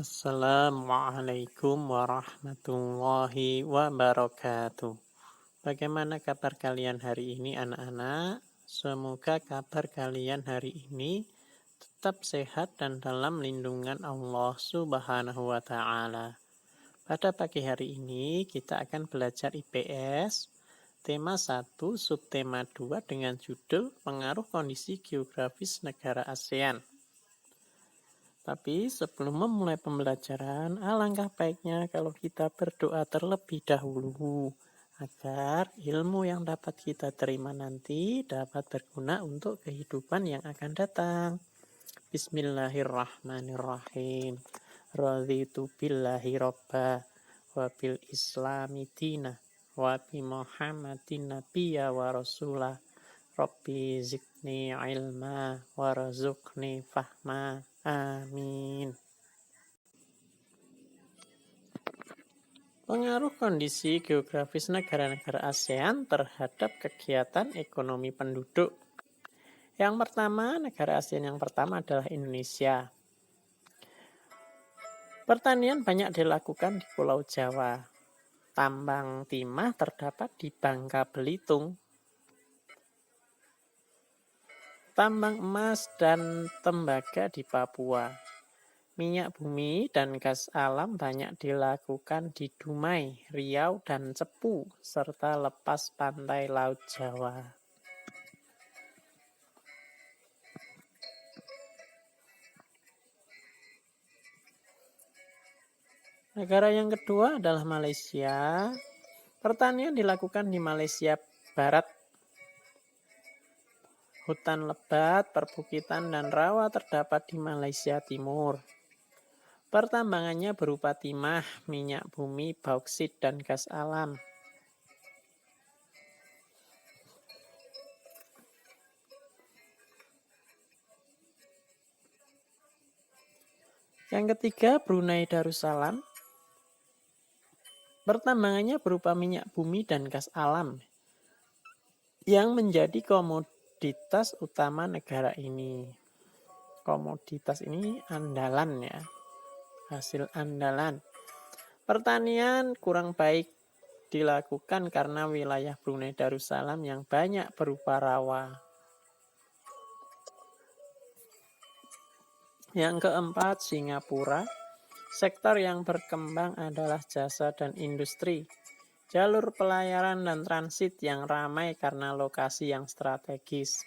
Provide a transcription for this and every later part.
Assalamualaikum warahmatullahi wabarakatuh. Bagaimana kabar kalian hari ini anak-anak? Semoga kabar kalian hari ini tetap sehat dan dalam lindungan Allah Subhanahu wa taala. Pada pagi hari ini kita akan belajar IPS tema 1 subtema 2 dengan judul pengaruh kondisi geografis negara ASEAN. Tapi sebelum memulai pembelajaran, alangkah baiknya kalau kita berdoa terlebih dahulu agar ilmu yang dapat kita terima nanti dapat berguna untuk kehidupan yang akan datang. Bismillahirrahmanirrahim. Raditu billahi robba wa bil islami dina wa bi muhammadin nabiyya wa rasulah. Rabbi zidni ilma warzuqni fahma. Amin. Pengaruh kondisi geografis negara-negara ASEAN terhadap kegiatan ekonomi penduduk. Yang pertama, negara ASEAN yang pertama adalah Indonesia. Pertanian banyak dilakukan di Pulau Jawa. Tambang timah terdapat di Bangka Belitung. Tambang emas dan tembaga di Papua. Minyak bumi dan gas alam banyak dilakukan di Dumai, Riau, dan Cepu, serta lepas pantai Laut Jawa. Negara yang kedua adalah Malaysia. Pertanian dilakukan di Malaysia Barat. Hutan lebat, perbukitan, dan rawa terdapat di Malaysia Timur. Pertambangannya berupa timah, minyak bumi, bauksit, dan gas alam. Yang ketiga, Brunei Darussalam. Pertambangannya berupa minyak bumi dan gas alam yang menjadi komoditas utama negara ini. Komoditas ini andalan ya, hasil andalan. Pertanian kurang baik dilakukan karena wilayah Brunei Darussalam yang banyak berupa rawa. Yang keempat, Singapura. Sektor yang berkembang adalah jasa dan industri. Jalur pelayaran dan transit yang ramai karena lokasi yang strategis.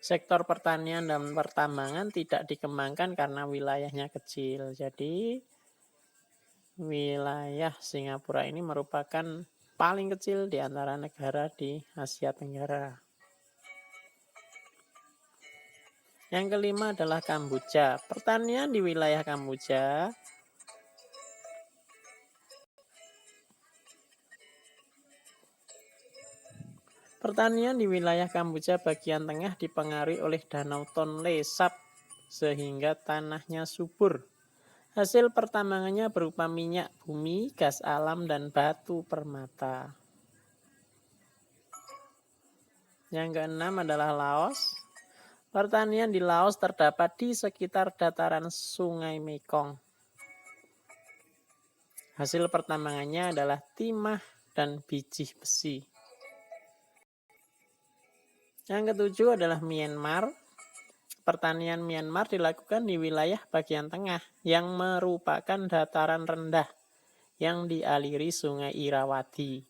Sektor pertanian dan pertambangan tidak dikembangkan karena wilayahnya kecil. Jadi wilayah Singapura ini merupakan paling kecil di antara negara di Asia Tenggara. Yang kelima adalah Kamboja. Pertanian di wilayah Kamboja bagian tengah dipengaruhi oleh Danau Tonle Sap sehingga tanahnya subur. Hasil pertambangannya berupa minyak bumi, gas alam, dan batu permata. Yang keenam adalah Laos. Pertanian di Laos terdapat di sekitar dataran Sungai Mekong. Hasil pertambangannya adalah timah dan biji besi. Yang ketujuh adalah Myanmar. Pertanian Myanmar dilakukan di wilayah bagian tengah yang merupakan dataran rendah yang dialiri Sungai Irrawaddy.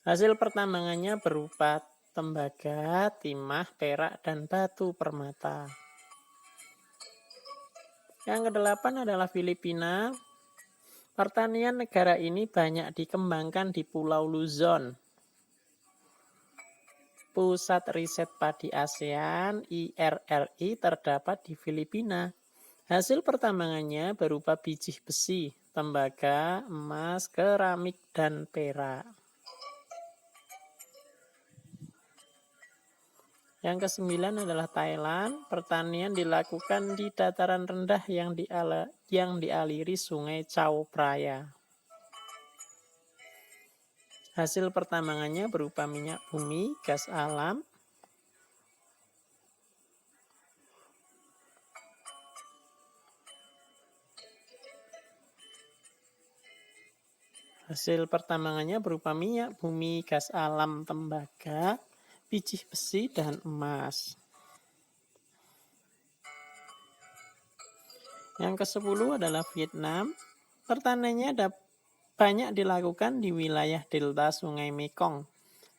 Hasil pertambangannya berupa tembaga, timah, perak, dan batu permata. Yang kedelapan adalah Filipina. Pertanian negara ini banyak dikembangkan di Pulau Luzon. Pusat Riset Padi ASEAN (IRRI) terdapat di Filipina. Hasil pertambangannya berupa biji besi, tembaga, emas, keramik, dan perak. Yang kesembilan adalah Thailand. Pertanian dilakukan di dataran rendah yang dialiri Sungai Chao Phraya. Hasil pertambangannya berupa minyak bumi, gas alam, Hasil pertambangannya berupa minyak bumi, gas alam, tembaga, biji besi, dan emas. Yang ke-10 adalah Vietnam. Pertaniannya banyak dilakukan di wilayah delta Sungai Mekong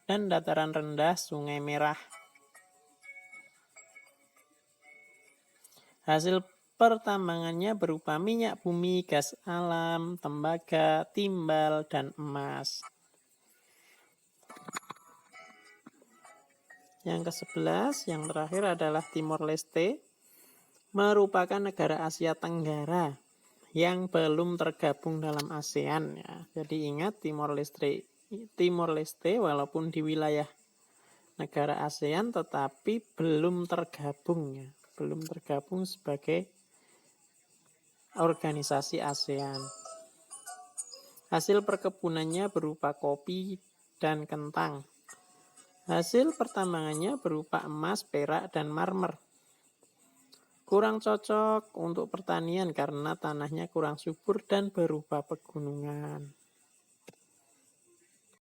dan dataran rendah Sungai Merah. Hasil pertambangannya berupa minyak bumi, gas alam, tembaga, timbal, dan emas. Yang ke-11, yang terakhir adalah Timor Leste, merupakan negara Asia Tenggara yang belum tergabung dalam ASEAN ya. Jadi ingat Timor Leste walaupun di wilayah negara ASEAN tetapi belum tergabung ya, belum tergabung sebagai organisasi ASEAN. Hasil perkebunannya berupa kopi dan kentang. Hasil pertambangannya berupa emas, perak, dan marmer. Kurang cocok untuk pertanian karena tanahnya kurang subur dan berupa pegunungan.